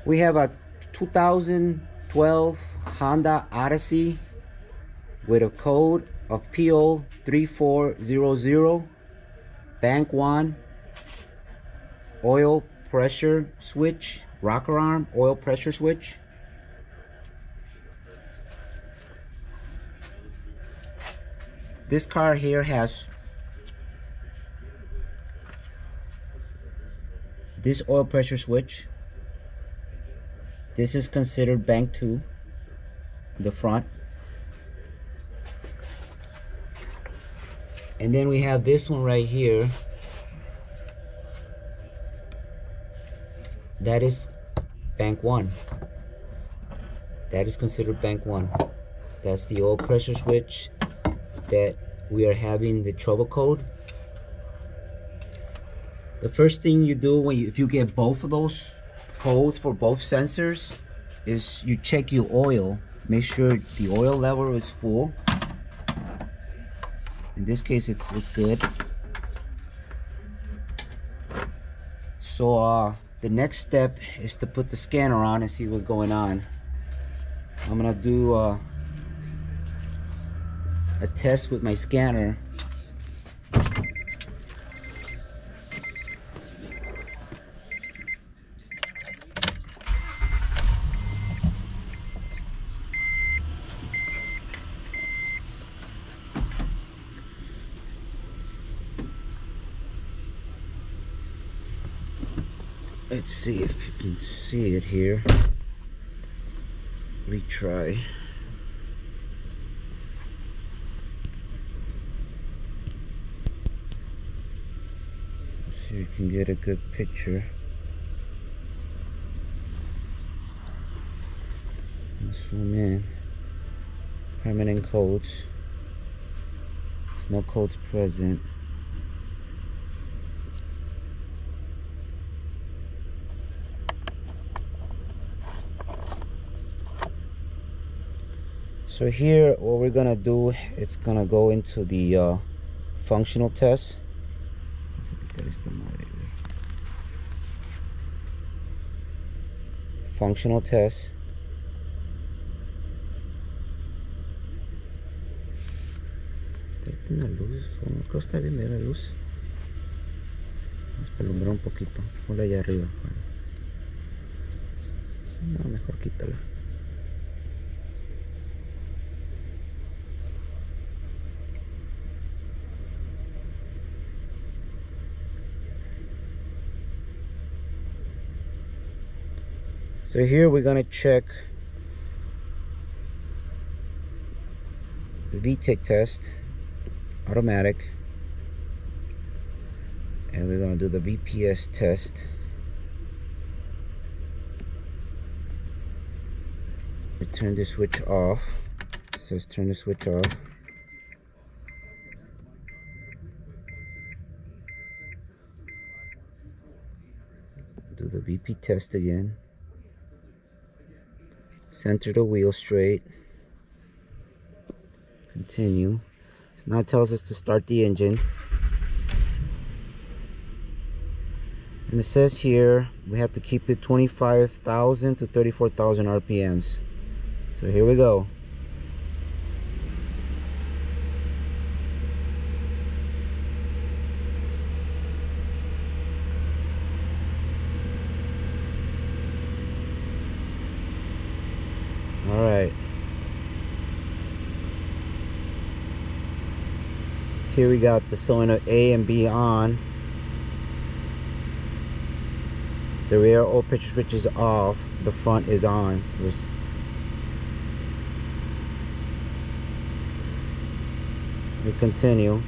We have a 2012 Honda Odyssey with a code of PO 3400, bank 1, oil pressure switch, rocker arm, oil pressure switch. This car here has this oil pressure switch. This is considered bank 2, the front. And then we have this one right here. That is bank 1. That is considered bank 1. That's the oil pressure switch that we are having the trouble code. The first thing you do if you get both of those codes for both sensors is you check your oil. Make sure the oil level is full. In this case, it's good. So the next step is to put the scanner on and see what's going on. I'm gonna do a test with my scanner. Let's see if you can see it here. Retry. So you can get a good picture. I'll zoom in. Permanent codes. There's no codes present. So here what we're gonna do, it's gonna go into the functional test. Functional test. La luz, creo que está bien la luz. Vamos a alumbrar un poquito. Ponla allá arriba. No, mejor quítala. So here we're gonna check the VTEC test, automatic, and we're gonna do the VPS test. We turn the switch off. It says turn the switch off. Do the VP test again. Center the wheel straight. Continue. So now it tells us to start the engine. And it says here we have to keep it 25,000 to 34,000 RPMs. So here we go. All right. Here we got the cylinder A and B on. The rear oil pressure switch is off. The front is on. So we continue.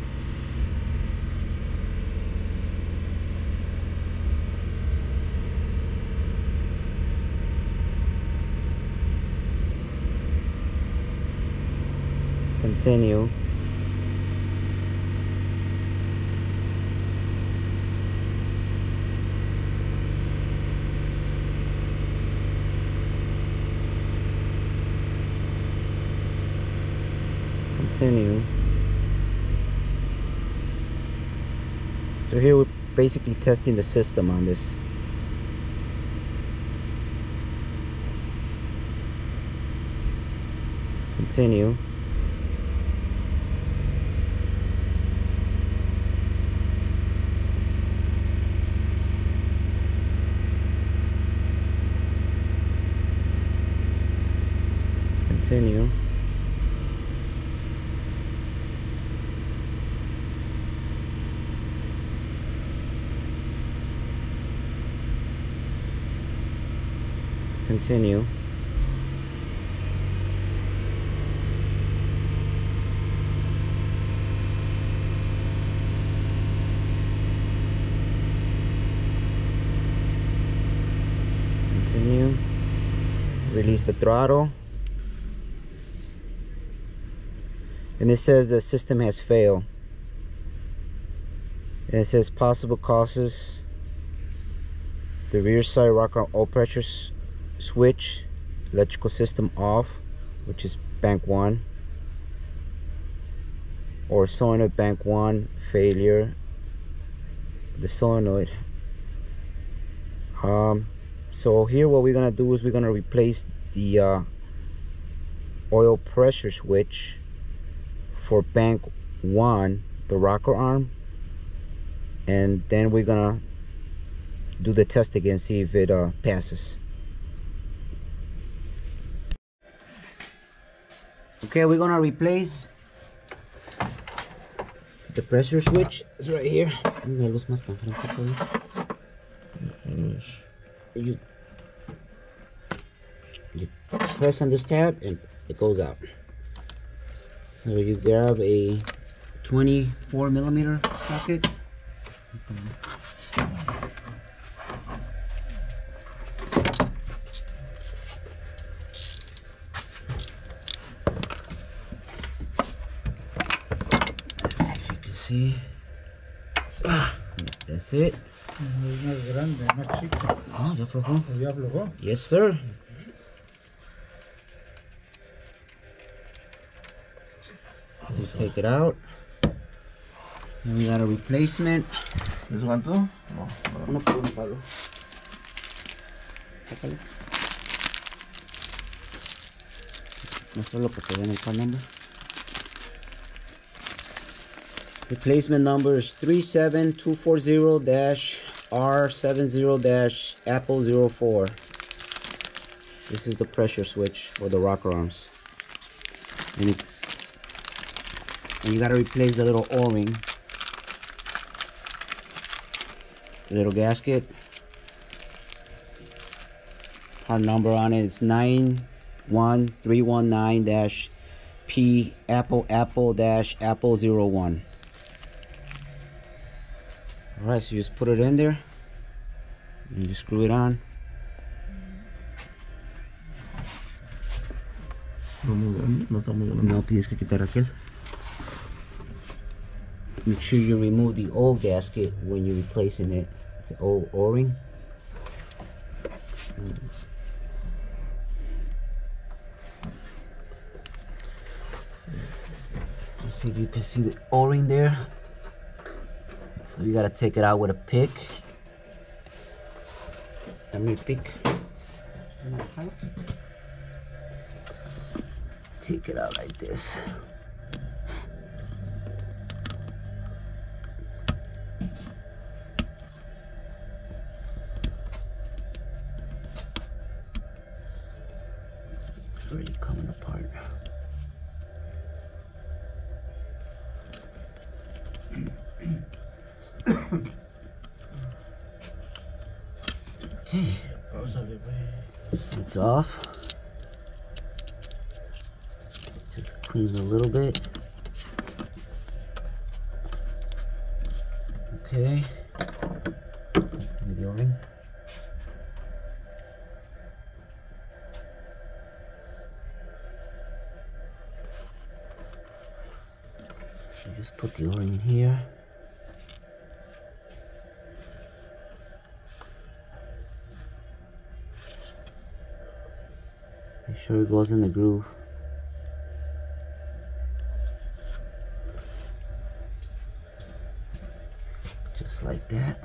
Continue. Continue. So here we're basically testing the system on this. Continue. Continue. Continue. Continue. Release the throttle. And it says the system has failed. And it says possible causes: the rear side rocker oil pressure switch, electrical system off, which is bank 1, or solenoid bank 1 failure, the solenoid. So here what we're gonna do is we're gonna replace the oil pressure switch for bank 1, the rocker arm, and then we're gonna do the test again, see if it passes. Okay, we're gonna replace the pressure switch. It's right here. You press on this tab and it goes out. So you grab a 24mm socket. Let's see if you can see. That's it. Oh, ya aflojó. Yes, sir. So take it out. And we got a replacement. ¿Es cuánto? No. Uno por uno, Pablo. Sácalo. Muéstralo para que vean el part number. Replacement number is 37240-R70-Apple04. This is the pressure switch for the rocker arms. And you gotta replace the little O-ring, the little gasket. Part number on it is 91319-P Apple-Apple-Apple01. Alright, so you just put it in there and you screw it on. No está muy grande. No, tienes que quitar aquel. Make sure you remove the old gasket when you're replacing it. It's an old O-ring. Let's see if you can see the O-ring there. So you gotta take it out with a pick. Pick. Take it out like this. It's already coming apart. Okay, it's off. Just clean a little bit. Okay. The O-ring. So just put the O-ring in here. Make sure it goes in the groove. Just like that.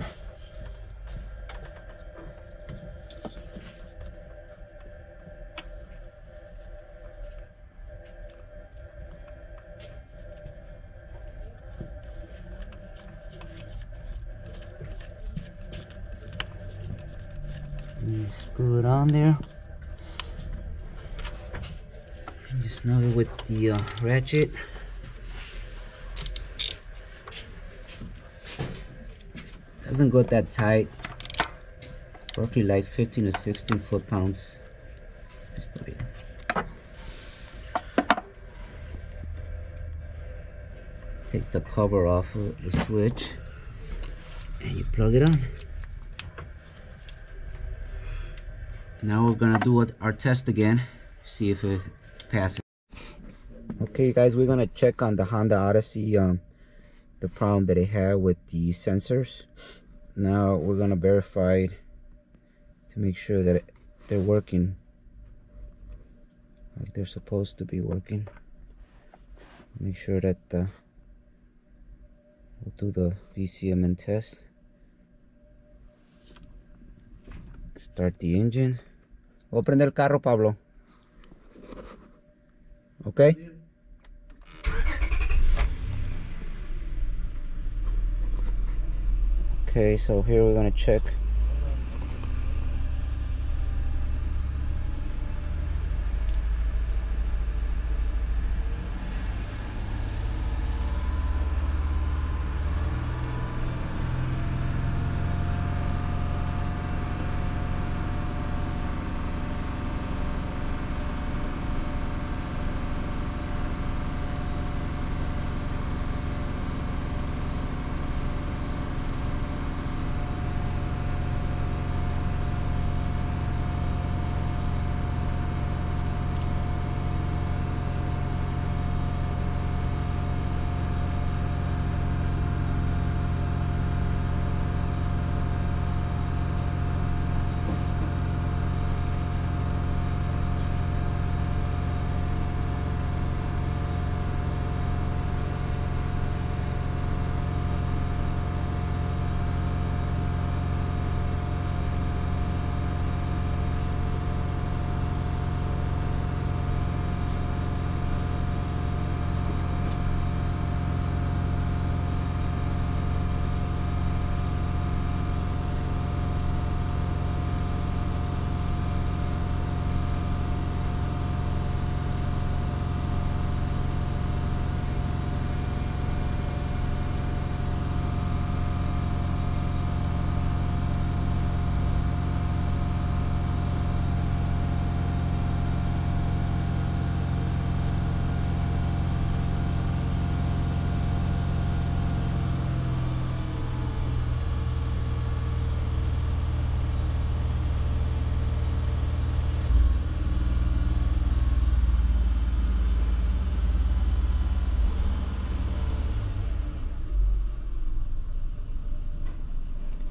You screw it on there. And you snug it with the ratchet. Doesn't go that tight. Roughly like 15 to 16 foot-pounds. Just a bit. Take the cover off of the switch and you plug it on. Now we're gonna do our test again, see if it passes. Okay guys, we're gonna check on the Honda Odyssey the problem that it had with the sensors. Now we're gonna verify it to make sure that they're working like they're supposed to be working. Make sure that we'll do the VCMN test. Start the engine. Voy a prender el carro, Pablo. Okay. Okay, so here we're gonna check.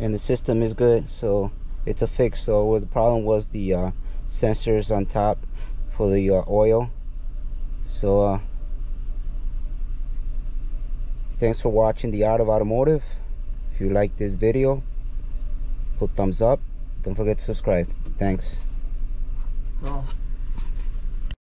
And the system is good, so it's a fix. So the problem was the sensors on top for the oil. So thanks for watching The Art of Automotive. If you like this video, put thumbs up. Don't forget to subscribe. Thanks. Oh.